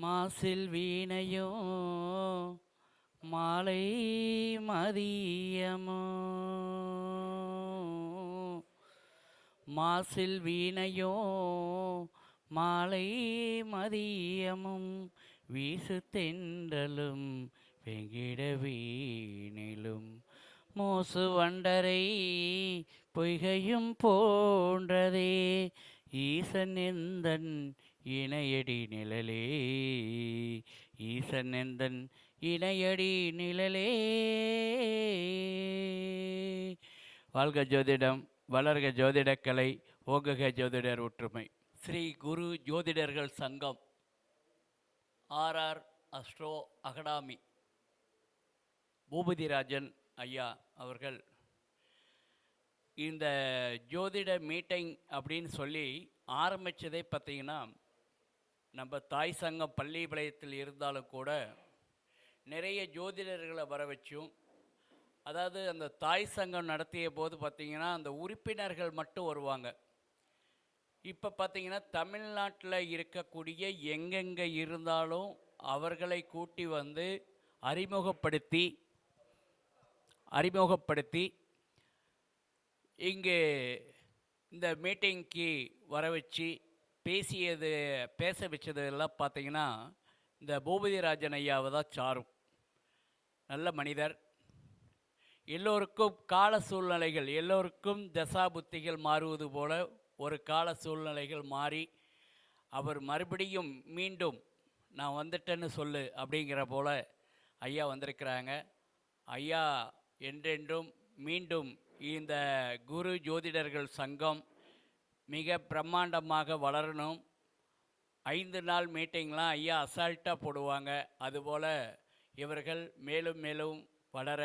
மாசில் வீணையோ மாலை மதியமோ மாசில் வீணையோ மாலை மதியமும் வீசு தென்றலும் வெங்கிட வீணிலும் மோசு வண்டரை பொய்கையும் போன்றதே ஈசன் எந்தன் இணையடி நிழலே ஈசன் எந்தன் இணையடி நிழலே. வாழ்க ஜோதிடம், வளர்க ஜோதிடக்கலை, ஓங்குக ஜோதிடர் ஒற்றுமை. ஸ்ரீ குரு ஜோதிடர்கள் சங்கம் ஆர்ஆர் அஸ்ட்ரோ அகாடமி பூபதிராஜன் ஐயா அவர்கள் இந்த ஜோதிட மீட்டிங் அப்படின்னு சொல்லி ஆரம்பித்ததே பார்த்திங்கன்னா, நம்ம தாய் சங்கம் பள்ளிப்பாளையத்தில் இருந்தாலும் கூட நிறைய ஜோதிடர்களை வர வச்சும், அதாவது அந்த தாய் சங்கம் நடத்திய போது பார்த்திங்கன்னா அந்த உறுப்பினர்கள் மட்டும் வருவாங்க. இப்போ பார்த்திங்கன்னா தமிழ்நாட்டில் இருக்கக்கூடிய எங்கெங்கே இருந்தாலும் அவர்களை கூட்டி வந்து அறிமுகப்படுத்தி இங்கே இந்த மீட்டிங்க்கு வர வச்சு பேச வச்சதெல்லாம் பார்த்திங்கன்னா இந்த பூபதிராஜன் ஐயாவை தான் சாரும். நல்ல மனிதர். எல்லோருக்கும் கால சூழ்நிலைகள், எல்லோருக்கும் தசா புத்திகள் மாறுவது போல் ஒரு கால சூழ்நிலைகள் மாறி அவர் மறுபடியும் மீண்டும் நான் வந்துட்டேன்னு சொல்லு அப்படிங்கிற போல் ஐயா வந்திருக்கிறாங்க. ஐயா என்றென்றும் மீண்டும் இந்த குரு ஜோதிடர்கள் சங்கம் மிக பிரம்மாண்டமாக வளரணும். 5 நாள் மீட்டிங்லாம் ஐயா அசால்ட்டாக போடுவாங்க. அதுபோல் இவர்கள் மேலும் மேலும் வளர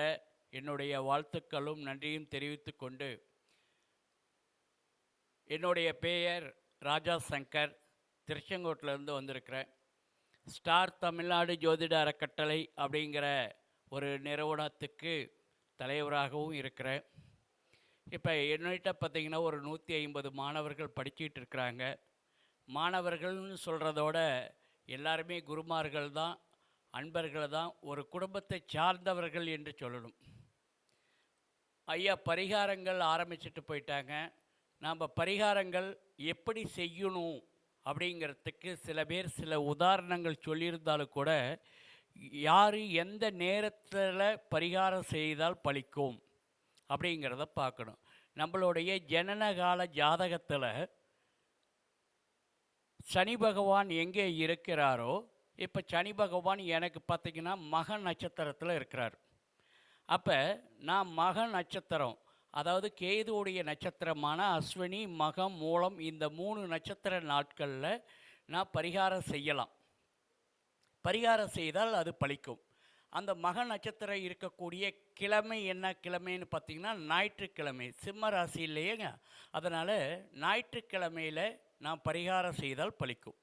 என்னுடைய வாழ்த்துக்களும் நன்றியும் தெரிவித்து கொண்டு, என்னுடைய பெயர் ராஜா சங்கர், திருச்செங்கோட்டிலேருந்து வந்திருக்கிறேன். ஸ்டார் தமிழ்நாடு ஜோதிட அறக்கட்டளை அப்படிங்கிற ஒரு நிறுவனத்துக்கு தலைவராகவும் இருக்கிறேன். இப்போ என்னிட்ட பார்த்திங்கன்னா ஒரு 150 மாணவர்கள் படிச்சுட்டு இருக்கிறாங்க. மாணவர்கள்னு சொல்கிறதோட எல்லாருமே குருமார்கள் தான், அன்பர்கள் தான், ஒரு குடும்பத்தை சார்ந்தவர்கள் என்று சொல்லணும். ஐயா பரிகாரங்கள் ஆரம்பிச்சுட்டு போயிட்டாங்க. நாம் பரிகாரங்கள் எப்படி செய்யணும் அப்படிங்கிறதுக்கு சில பேர் சில உதாரணங்கள் சொல்லியிருந்தாலும் கூட, யார் எந்த நேரத்தில் பரிகாரம் செய்தால் பலிக்கும் அப்படிங்கிறத பார்க்கணும். நம்மளுடைய ஜனனகால ஜாதகத்தில் சனி பகவான் எங்கே இருக்கிறாரோ, இப்போ சனி பகவான் எனக்கு பார்த்திங்கன்னா மக நட்சத்திரத்தில் இருக்கிறார். அப்போ நான் மக நட்சத்திரம், அதாவது கேதுவுடைய நட்சத்திரமான அஸ்வினி, மகம், மூலம், இந்த 3 நட்சத்திர நாட்களில் நான் பரிகாரம் செய்யலாம். பரிகாரம் செய்தால் அது பலிக்கும். அந்த மக நட்சத்திரம் இருக்கக்கூடிய கிழமை என்ன கிழமைன்னு பார்த்திங்கன்னா ஞாயிற்றுக்கிழமை, சிம்ம ராசியிலேயேங்க. அதனால் ஞாயிற்றுக்கிழமையில் நான் பரிகாரம் செய்தால் பலிக்கும்.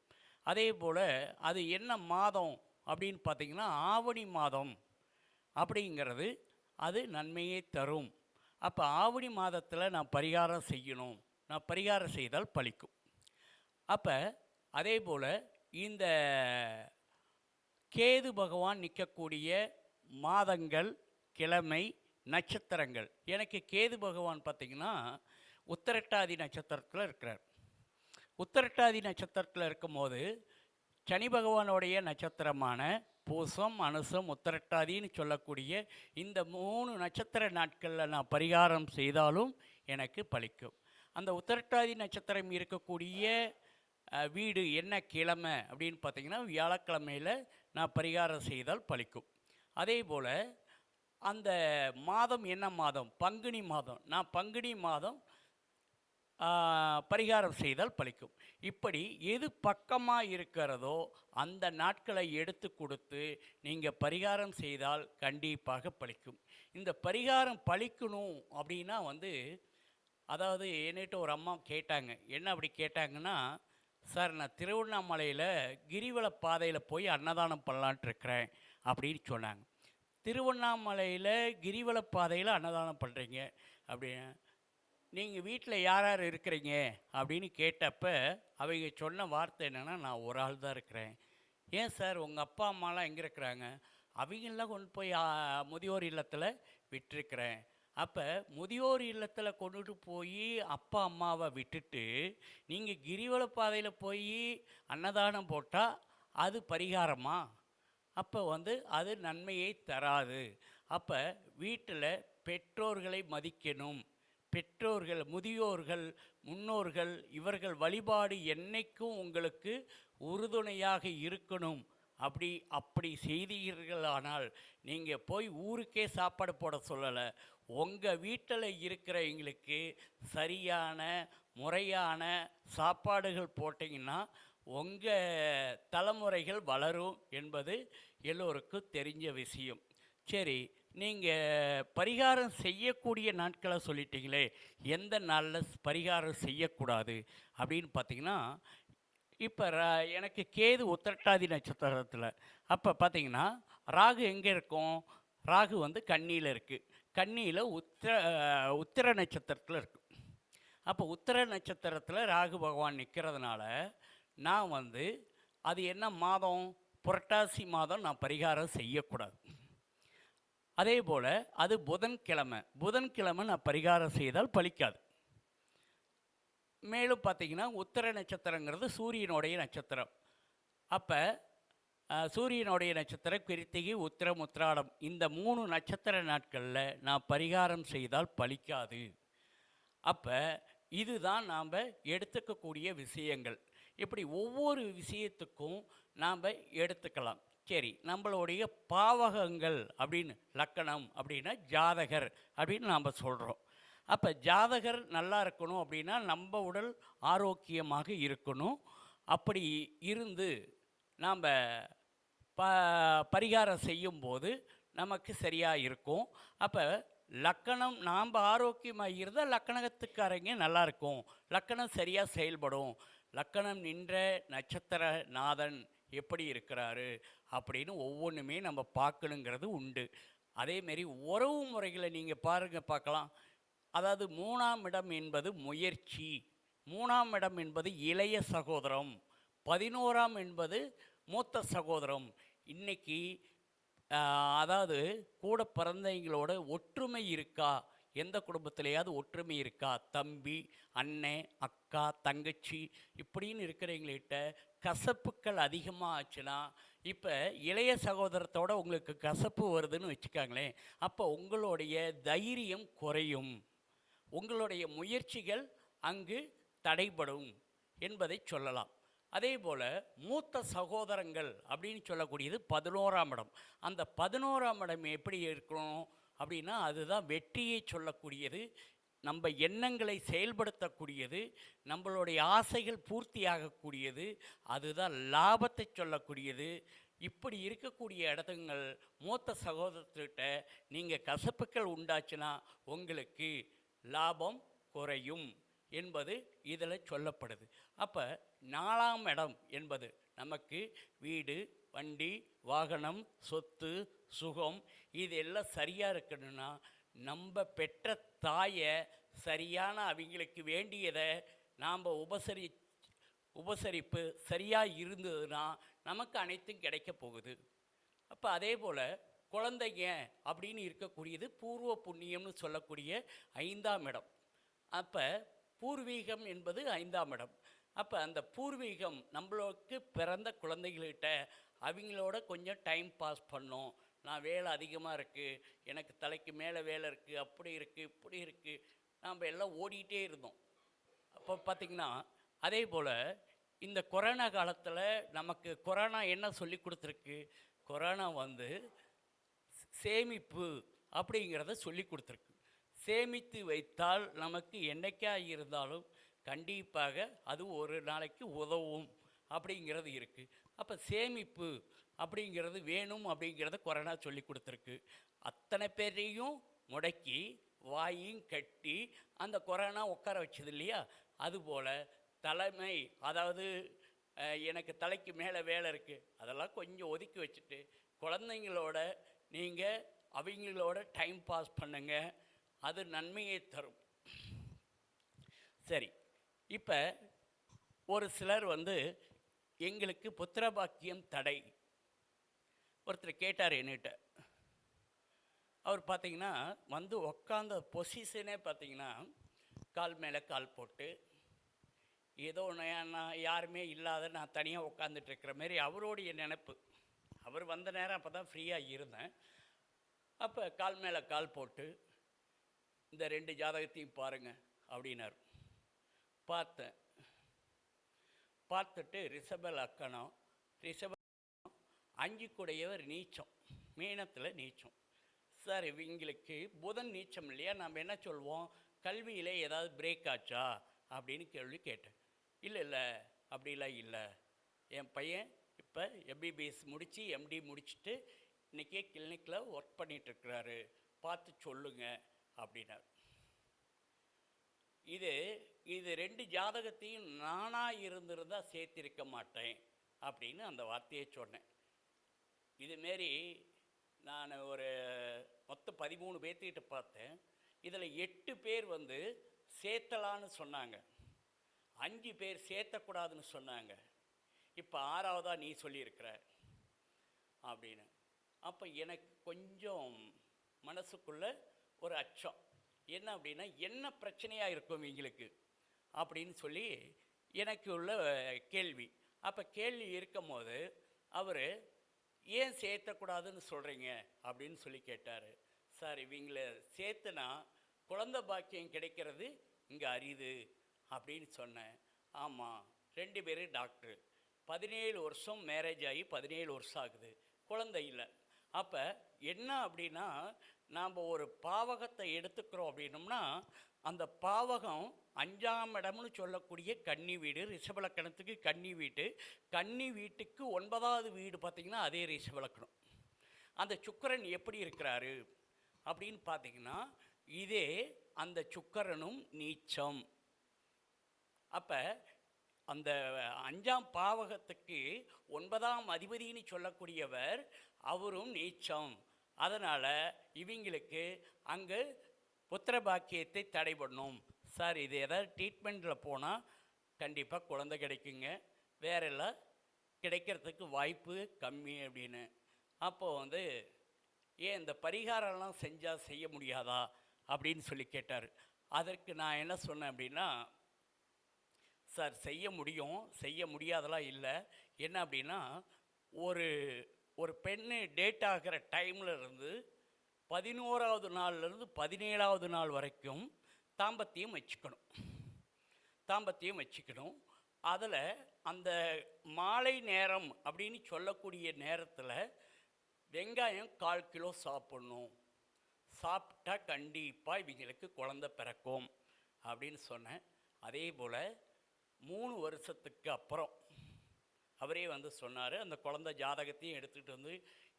அதே போல் அது என்ன மாதம் அப்படின்னு பார்த்திங்கன்னா ஆவணி மாதம் அப்படிங்கிறது அது நன்மையை தரும். அப்போ ஆவணி மாதத்தில் நான் பரிகாரம் செய்யணும், நான் பரிகாரம் செய்தால் பலிக்கும். அப்போ அதே போல் இந்த கேது பகவான் நிற்கக்கூடிய மாதங்கள், கிழமை, நட்சத்திரங்கள். எனக்கு கேது பகவான் பார்த்திங்கன்னா உத்திரட்டாதி நட்சத்திரத்தில் இருக்கிறார். உத்திரட்டாதி நட்சத்திரத்தில் இருக்கும்போது சனி பகவானுடைய நட்சத்திரமான பூசம், அனுசம், உத்திரட்டாதின்னு சொல்லக்கூடிய இந்த 3 நட்சத்திர நாட்களில் நான் பரிகாரம் செய்தாலும் எனக்கு பலிக்கும். அந்த உத்திரட்டாதி நட்சத்திரம் இருக்கக்கூடிய வீடு என்ன கிழமை அப்படின்னு பார்த்திங்கன்னா வியாழக்கிழமையில் நான் பரிகாரம் செய்தால் பலிக்கும். அதே போல் அந்த மாதம் என்ன மாதம், பங்குனி மாதம், நான் பங்குனி மாதம் பரிகாரம் செய்தால் பலிக்கும். இப்படி எது பக்கமாக இருக்கிறதோ அந்த நாட்களை எடுத்து கொடுத்து நீங்கள் பரிகாரம் செய்தால் கண்டிப்பாக பலிக்கும். இந்த பரிகாரம் பலிக்கணும் அப்படின்னா அதாவது என்கிட்ட ஒரு அம்மா கேட்டாங்க. என்ன அப்படி கேட்டாங்கன்னா, சார் நான் திருவண்ணாமலையில் கிரிவல பாதையில் போய் அன்னதானம் பண்ணலான்ட்டு இருக்கிறேன் அப்படின்னு சொன்னாங்க. திருவண்ணாமலையில் கிரிவல பாதையில் அன்னதானம் பண்ணுறீங்க அப்படின்னு, நீங்கள் வீட்டில் யார் யார் இருக்கிறீங்க அப்படின்னு கேட்டப்ப அவங்க சொன்ன வார்த்தை என்னென்னா, நான் ஒரு ஆள் தான் இருக்கிறேன், ஏன் சார் உங்கள் அப்பா அம்மாலாம் எங்கே இருக்கிறாங்க? அவங்களாம் கொண்டு போய் முதியோர் இல்லத்தில் விட்டிருக்கிறேன். அப்போ முதியோர் இல்லத்தில் கொண்டுட்டு போய் அப்பா அம்மாவை விட்டுட்டு நீங்கள் கிரிவல பாதையில் போய் அன்னதானம் போட்டால் அது பரிகாரமா? அப்போ அது நன்மையை தராது. அப்போ வீட்டில் பெற்றோர்களை மதிக்கணும். பெற்றோர்கள், முதியோர்கள், முன்னோர்கள் இவர்கள் வழிபாடு என்னைக்கும் உங்களுக்கு உறுதுணையாக இருக்கணும். அப்படி செய்தீர்களானால் நீங்கள் போய் ஊருக்கே சாப்பாடு போட சொல்லலை. உங்கள் வீட்டில் இருக்கிறவங்களுக்கு சரியான முறையான சாப்பாடுகள் போட்டிங்கன்னா உங்கள் தலைமுறைகள் வளரும் என்பது எல்லோருக்கும் தெரிஞ்ச விஷயம். சரி, நீங்கள் பரிகாரம் செய்யக்கூடிய நாட்களை சொல்லிட்டீங்களே, எந்த நாளில் பரிகாரம் செய்யக்கூடாது அப்படின்னு பார்த்தீங்கன்னா, இப்போ எனக்கு கேது உத்திரட்டாதி நட்சத்திரத்தில். அப்போ பார்த்தீங்கன்னா ராகு எங்கே இருக்கும்? ராகு கன்னியில் இருக்குது. கன்னியில் உத்திர நட்சத்திரத்தில் இருக்குது. அப்போ உத்திர நட்சத்திரத்தில் ராகு பகவான் நிற்கிறதுனால நான் அது என்ன மாதம்? புரட்டாசி மாதம் நான் பரிகாரம் செய்யக்கூடாது. அதே போல் அது புதன்கிழமை நான் பரிகாரம் செய்தால் பலிக்காது. மேலும் பார்த்தீங்கன்னா உத்திர நட்சத்திரங்கிறது சூரியனுடைய நட்சத்திரம். அப்போ சூரியனுடைய நட்சத்திரம் கிருத்திகை, உத்திரம், உத்திராடம் இந்த 3 நட்சத்திர நாட்களில் நான் பரிகாரம் செய்தால் பலிக்காது. அப்போ இதுதான் நாம் எடுத்துக்கக்கூடிய விஷயங்கள். இப்படி ஒவ்வொரு விஷயத்துக்கும் நாம் எடுத்துக்கலாம். சரி, நம்மளுடைய பாவகங்கள் அப்படின்னு லக்கணம் அப்படின்னா ஜாதகர் அப்படின்னு நாம் சொல்கிறோம். அப்போ ஜாதகர் நல்லா இருக்கணும் அப்படின்னா நம்ம உடல் ஆரோக்கியமாக இருக்கணும். அப்படி இருந்து நாம் பரிகாரம் செய்யும்போது நமக்கு சரியாக இருக்கும். அப்போ லக்கணம் நாம் ஆரோக்கியமாக இருந்தால் லக்கணத்துக்காரங்க நல்லாயிருக்கும், லக்கணம் சரியாக செயல்படும். லக்கணம் நின்ற நட்சத்திர நாதன் எப்படி இருக்கிறாரு அப்படின்னு ஒவ்வொன்றுமே நம்ம பார்க்கணுங்கிறது உண்டு. அதேமாரி உறவு முறைகளை நீங்கள் பார்க்கலாம். அதாவது 3ஆம் இடம் என்பது முயற்சி, 3ஆம் இடம் என்பது இளைய சகோதரம், 11ஆம் என்பது மூத்த சகோதரம். இன்றைக்கி அதாவது கூட பிறந்தவங்களோட ஒற்றுமை இருக்கா? எந்த குடும்பத்திலேயாவது ஒற்றுமை இருக்கா? தம்பி, அண்ணன், அக்கா, தங்கச்சி இப்படின்னு இருக்கிறவங்கள்கிட்ட கசப்புக்கள் அதிகமாக ஆச்சுன்னா, இப்போ இளைய சகோதரத்தோட உங்களுக்கு கசப்பு வருதுன்னு வச்சுக்காங்களேன், அப்போ உங்களுடைய தைரியம் குறையும், உங்களுடைய முயற்சிகள் அங்கு தடைபடும் என்பதை சொல்லலாம். அதே போல் மூத்த சகோதரங்கள் அப்படின்னு சொல்லக்கூடியது 11ஆம் இடம். அந்த 11ஆம் இடம் எப்படி இருக்கணும் அப்படின்னா, அதுதான் வெற்றியை சொல்லக்கூடியது, நம்ம எண்ணங்களை செயல்படுத்தக்கூடியது, நம்மளுடைய ஆசைகள் பூர்த்தியாகக்கூடியது, அதுதான் லாபத்தை சொல்லக்கூடியது. இப்படி இருக்கக்கூடிய இடத்துங்கள் மூத்த சகோதரத்திட்ட நீங்கள் கசப்புக்கள் உண்டாச்சுன்னா உங்களுக்கு லாபம் குறையும் என்பது இதில் சொல்லப்படுது. அப்போ 4ஆம் இடம் என்பது நமக்கு வீடு, வண்டி, வாகனம், சொத்து, சுகம் இதெல்லாம் சரியாக இருக்கணும்னா நம்ம பெற்ற தாயை சரியான அவங்களுக்கு வேண்டியதை நாம் உபசரிப்பு சரியாக இருந்ததுன்னா நமக்கு அனைத்தும் கிடைக்க போகுது. அப்போ அதே போல் குழந்தைங்க அப்படின்னு இருக்கக்கூடியது பூர்வ புண்ணியம்னு சொல்லக்கூடிய 5ஆம் இடம். அப்போ பூர்வீகம் என்பது 5ஆம் இடம். அப்போ அந்த பூர்வீகம் நம்மளுக்கு பிறந்த குழந்தைகள்கிட்ட அவங்களோட கொஞ்சம் டைம் பாஸ் பண்ணோம். நான் வேலை அதிகமாக இருக்குது, எனக்கு தலைக்கு மேலே வேலை இருக்குது, அப்படி இருக்குது, இப்படி இருக்குது, நாம் எல்லாம் ஓடிக்கிட்டே இருந்தோம். அப்போ பார்த்திங்கன்னா அதே போல் இந்த கொரோனா காலத்தில் நமக்கு கொரோனா என்ன சொல்லி கொடுத்துருக்கு? கொரோனா சேமிப்பு அப்படிங்கிறத சொல்லி கொடுத்துருக்கு. சேமித்து வைத்தால் நமக்கு என்னைக்காக இருந்தாலும் கண்டிப்பாக அது ஒரு நாளைக்கு உதவும் அப்படிங்கிறது இருக்குது. அப்போ சேமிப்பு அப்படிங்கிறது வேணும் அப்படிங்கிறத கொரோனா சொல்லி கொடுத்துருக்கு. அத்தனை பேரையும் முடக்கி வாயும் கட்டி அந்த கொரோனா உட்கார வச்சது இல்லையா? அதுபோல் தலைமை, அதாவது எனக்கு தலைக்கு மேலே வேலை இருக்குது, அதெல்லாம் கொஞ்சம் ஒதுக்கி வச்சுட்டு குழந்தைங்களோட நீங்கள் அவங்களோட டைம் பாஸ் பண்ணுங்கள், அது நன்மையை தரும். சரி, இப்போ ஒரு சிலர் எங்களுக்கு புத்திர பாக்கியம் தடை. ஒருத்தர் கேட்டார் என்கிட்ட. அவர் பார்த்தீங்கன்னா வந்து உக்காந்த பொசிஷனே பார்த்தீங்கன்னா கால் மேலே கால் போட்டு ஏதோ நான் யாருமே இல்லாத நான் தனியாக உட்காந்துட்ருக்கிற மாரி அவருடைய நினப்பு. அவர் வந்த நேரம் அப்போ தான் ஃப்ரீயாக இருந்தேன். அப்போ கால் மேலே கால் போட்டு இந்த 2 ஜாதகத்தையும் பாருங்கள் அப்படின்னார். பார்த்தேன். பார்த்துட்டு ரிஷப லக்கணம், ரிஷப 5 கூடையவர் நீச்சம், மீனத்தில் நீச்சம். சார் இவங்களுக்கு புதன் நீச்சம் இல்லையா, நம்ம என்ன சொல்வோம், கல்வியில் ஏதாவது பிரேக் ஆச்சா அப்படின்னு கேள்வி கேட்டேன். இல்லை இல்லை அப்படிலாம் இல்லை, என் பையன் இப்போ எம்பிபிஎஸ் முடித்து எம்டி முடிச்சுட்டு இன்றைக்கே கிளினிக்கில் ஒர்க் பண்ணிகிட்ருக்கிறாரு, பார்த்து சொல்லுங்க அப்படின்னார். இது 2 ஜாதகத்தையும் நானாக இருந்திருந்தால் சேர்த்திருக்க மாட்டேன் அப்படின்னு அந்த வார்த்தையை சொன்னேன். இதுமாரி நான் ஒரு மொத்தம் 13 பேர்த்திக்கிட்ட பார்த்தேன். இதில் 8 பேர் வந்து சேர்த்தலான்னு சொன்னாங்க, 5 பேர் சேர்த்தக்கூடாதுன்னு சொன்னாங்க. இப்போ 6வதாக நீ சொல்லியிருக்கிற அப்படின்னு. அப்போ எனக்கு கொஞ்சம் மனசுக்குள்ள ஒரு அச்சம். என்ன அப்படின்னா, என்ன பிரச்சனையாக இருக்கும் எங்களுக்கு அப்படின்னு சொல்லி எனக்கு உள்ள கேள்வி. அப்போ கேள்வி இருக்கும் போது அவர் ஏன் சேர்த்தக்கூடாதுன்னு சொல்கிறீங்க அப்படின்னு சொல்லி கேட்டார். சார் இவங்கள சேர்த்துனா குழந்தை பாக்கியம் கிடைக்கிறது இங்கே அரிது அப்படின்னு சொன்னேன். ஆமாம், 2 பேரும் டாக்டர், 17 வருஷம் மேரேஜ் ஆகி 17 வருஷம் ஆகுது, குழந்தை இல்லை. அப்போ என்ன அப்படின்னா, நாம் ஒரு பாவகத்தை எடுத்துக்கிறோம் அப்படின்னோம்னா அந்த பாவகம் 5ஆம் இடம்னு சொல்லக்கூடிய கன்னி வீடு, ரிஷபலக்கணத்துக்கு கன்னி வீட்டு, கன்னி வீட்டுக்கு 9வது வீடு பார்த்திங்கன்னா அதே ரிஷபலக்கணம். அந்த சுக்கிரன் எப்படி இருக்கிறாரு அப்படின்னு பார்த்திங்கன்னா இதே அந்த சுக்கிரனும் நீச்சம். அப்போ அந்த 5ஆம் பாவகத்துக்கு 9ஆம் அதிபதினு சொல்லக்கூடியவர் அவரும் நீச்சம். அதனால் இவங்களுக்கு அங்கே புத்திர பாக்கியத்தை தடைபடணும். சார் இது ஏதாவது ட்ரீட்மெண்ட்டில் போனால் கண்டிப்பாக குழந்தை கிடைக்குங்க, வேறெல்லாம் கிடைக்கிறதுக்கு வாய்ப்பு கம்மி அப்படின்னு. அப்போது வந்து ஏன் இந்த பரிகாரம்லாம் செஞ்சால் செய்ய முடியாதா அப்படின்னு சொல்லி கேட்டார். அதற்கு நான் என்ன சொன்னேன் அப்படின்னா, சார் செய்ய முடியும், செய்ய முடியாதெல்லாம் இல்லை. என்ன அப்படின்னா, ஒரு பெண்ணு டேட் ஆகிற டைமில் இருந்து 11வது நாள்லேருந்து 17வது நாள் வரைக்கும் தாம்பத்தியம் வச்சுக்கணும். அதில் அந்த மாலை நேரம் அப்படின்னு சொல்லக்கூடிய நேரத்தில் வெங்காயம் 1/4 கிலோ சாப்பிட்ணும். சாப்பிட்டா கண்டிப்பாக இவங்களுக்கு குழந்தை பிறக்கும் அப்படின்னு சொன்னேன். அதே போல் 3 வருஷத்துக்கு அப்புறம் அவரே வந்து சொன்னார். அந்த குழந்தை ஜாதகத்தையும் எடுத்துகிட்டு வந்து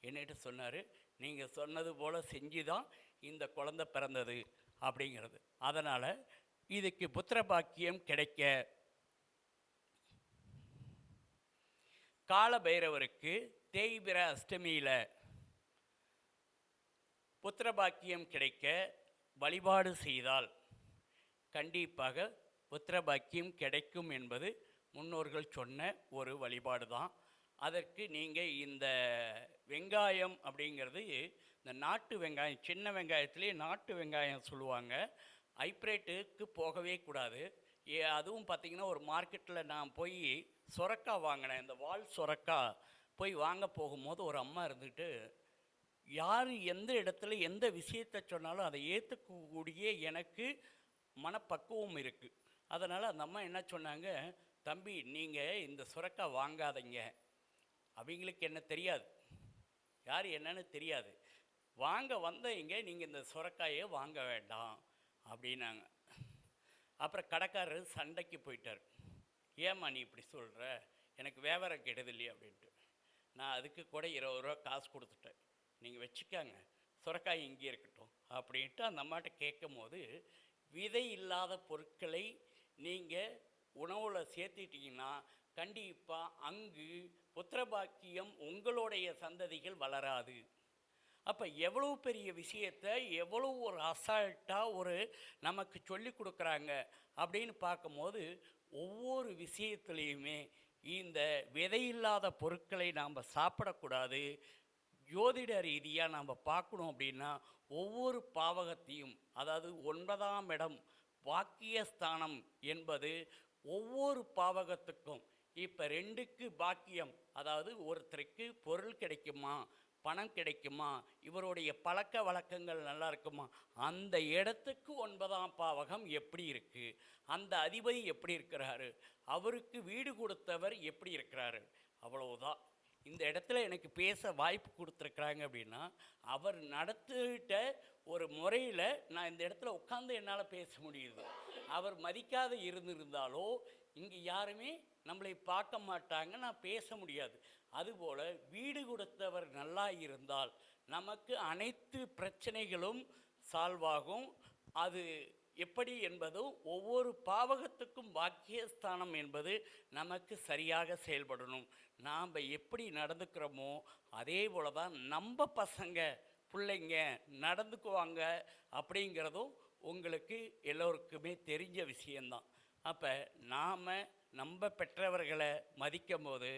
என்னிட்ட சொன்னார், நீங்கள் சொன்னது போல் செஞ்சு தான் இந்த குழந்தை பிறந்தது அப்படிங்கிறது. அதனால் இதுக்கு புத்திர பாக்கியம் கிடைக்க கால பைரவருக்கு தேய்பிர அஷ்டமியில் புத்திர பாக்கியம் கிடைக்க வழிபாடு செய்தால் கண்டிப்பாக புத்திர பாக்கியம் கிடைக்கும் என்பது முன்னோர்கள் சொன்ன ஒரு வழிபாடு தான். அதற்கு நீங்கள் இந்த வெங்காயம் அப்படிங்கிறது, இந்த நாட்டு வெங்காயம், சின்ன வெங்காயத்துலேயே நாட்டு வெங்காயம் சொல்லுவாங்க, ஹைப்ரேட்டுக்கு போகவே கூடாது. அதுவும் பார்த்திங்கன்னா ஒரு மார்க்கெட்டில் நான் போய் சொரக்காய் வாங்கினேன். இந்த வால் சொரக்காய் போய் வாங்க போகும்போது ஒரு அம்மா இருந்துட்டு, யார் எந்த இடத்துல எந்த விஷயத்தை சொன்னாலும் அதை ஏற்றுக்கக்கூடிய எனக்கு மனப்பக்குவம் இருக்குது. அதனால் அந்த அம்மா என்ன சொன்னாங்க, தம்பி நீங்கள் இந்த சுரக்காய் வாங்காதீங்க, அவங்களுக்கு என்ன தெரியாது, யார் என்னன்னு தெரியாது, வாங்க வந்தீங்க, நீங்கள் இந்த சுரக்காயை வாங்க வேண்டாம் அப்படின்னாங்க. அப்புறம் கடைக்காரர் சண்டைக்கு போயிட்டார். ஏம்மா நீ இப்படி சொல்கிற, எனக்கு வியாபாரம் கெடுது இல்லையா அப்படின்ட்டு. நான் அதுக்கு கூட 20 ரூபா காசு கொடுத்துட்டேன், நீங்கள் வச்சுக்காங்க, சுரக்காய் இங்கே இருக்கட்டும் அப்படின்ட்டு அந்த அம்மாட்ட கேட்கும் போது, விதை இல்லாத பொருட்களை நீங்கள் உணவில் சேர்த்துட்டிங்கன்னா கண்டிப்பாக அங்கு புத்திரபாக்கியம் உங்களுடைய சந்ததிகள் வளராது. அப்போ எவ்வளோ பெரிய விஷயத்தை எவ்வளோ ஒரு அசால்ட்டாக நமக்கு சொல்லி கொடுக்குறாங்க அப்படின்னு பார்க்கும்போது, ஒவ்வொரு விஷயத்துலேயுமே இந்த விதையில்லாத பொருட்களை நாம் சாப்பிடக்கூடாது. ஜோதிட ரீதியாக நாம் பார்க்கணும் அப்படின்னா ஒவ்வொரு பாவகத்தையும், அதாவது 9ஆம் இடம் பாக்கியஸ்தானம் என்பது ஒவ்வொரு பாவகத்துக்கும், இப்போ 2க்கு பாக்கியம், அதாவது ஒருத்தருக்கு பொருள் கிடைக்குமா, பணம் கிடைக்குமா, இவருடைய பழக்க வழக்கங்கள் நல்லா இருக்குமா, அந்த இடத்துக்கு 9ஆம் பாவகம் எப்படி இருக்குது, அந்த அதிபதி எப்படி இருக்கிறாரு, அவருக்கு வீடு கொடுத்தவர் எப்படி இருக்கிறாரு, அவ்வளவுதான். இந்த இடத்துல எனக்கு பேச வாய்ப்பு கொடுத்துருக்குறாங்க அப்படின்னா அவர் நடத்திட்ட ஒரு முறையில் நான் இந்த இடத்துல உட்காந்து என்னால் பேச முடியுது. அவர் மதிக்காத இருந்திருந்தாலோ இங்கே யாருமே நம்மளை பார்க்க மாட்டாங்க, நான் பேச முடியாது. அதுபோல் வீடு கொடுத்தவர் நல்லா இருந்தால் நமக்கு அனைத்து பிரச்சனைகளும் சால்வ் ஆகும். அது எப்படி என்பதும் ஒவ்வொரு பாவகத்துக்கும் பாக்கியஸ்தானம் என்பது நமக்கு சரியாக செயல்படணும். நாம் எப்படி நடந்துக்கிறோமோ அதே போல தான் நம்ம பசங்க பிள்ளைங்க நடந்துக்குவாங்க அப்படிங்கிறதும் உங்களுக்கு எல்லோருக்குமே தெரிஞ்ச விஷயந்தான். அப்போ நாம் நம்ம பெற்றவர்களை மதிக்கும் போது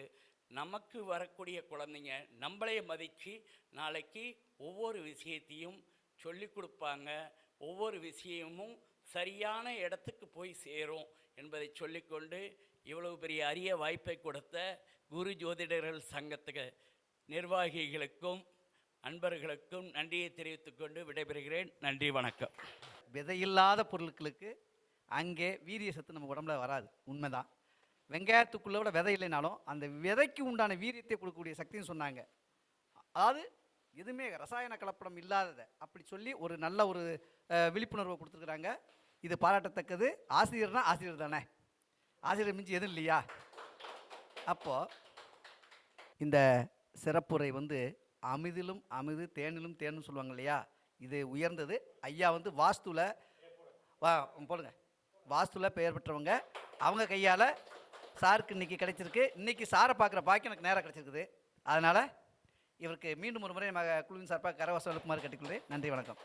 நமக்கு வரக்கூடிய குழந்தைங்க நம்மளே மதித்து நாளைக்கு ஒவ்வொரு விஷயத்தையும் சொல்லி கொடுப்பாங்க. ஒவ்வொரு விஷயமும் சரியான இடத்துக்கு போய் சேரும் என்பதை சொல்லிக்கொண்டு இவ்வளவு பெரிய அரிய வாய்ப்பை கொடுத்த குரு ஜோதிடர்கள் சங்கத்துக்கு நிர்வாகிகளுக்கும் அன்பர்களுக்கும் நன்றியை தெரிவித்துக்கொண்டு விடைபெறுகிறேன். நன்றி, வணக்கம். விதையில்லாத பொருட்களுக்கு அங்கே வீரிய சத்து நம்ம உடம்புல வராது, உண்மைதான். வெங்காயத்துக்குள்ளே விட விதை இல்லைனாலும் அந்த விதைக்கு உண்டான வீரியத்தை கொடுக்கக்கூடிய சக்தின்னு சொன்னாங்க. அதாவது எதுவுமே ரசாயன கலப்படம் இல்லாததை அப்படி சொல்லி ஒரு நல்ல ஒரு விழிப்புணர்வை கொடுத்துருக்குறாங்க. இது பாராட்டத்தக்கது. ஆசிரியர்னா ஆசிரியர் தானே, ஆசிரியர் மிஞ்சி எதுவும் இல்லையா? அப்போது இந்த சிறப்புரை அமிதிலும் அமிது தேனிலும் தேனும் சொல்லுவாங்க இல்லையா, இது உயர்ந்தது. ஐயா வாஸ்துவில் போடுங்க, வாஸ்துவில் பெயர் பெற்றவங்க. அவங்க கையால் சாருக்கு இன்றைக்கி கிடைச்சிருக்கு. இன்றைக்கி சாரை பார்க்குற பாக்கி எனக்கு நேரம் கிடச்சிருக்குது. அதனால் இவருக்கு மீண்டும் ஒரு முறை நம்ம குழுவின் சார்பாக கரவாசம் எழுப்புமாறு கேட்டுக்கொள்கிறேன். நன்றி, வணக்கம்.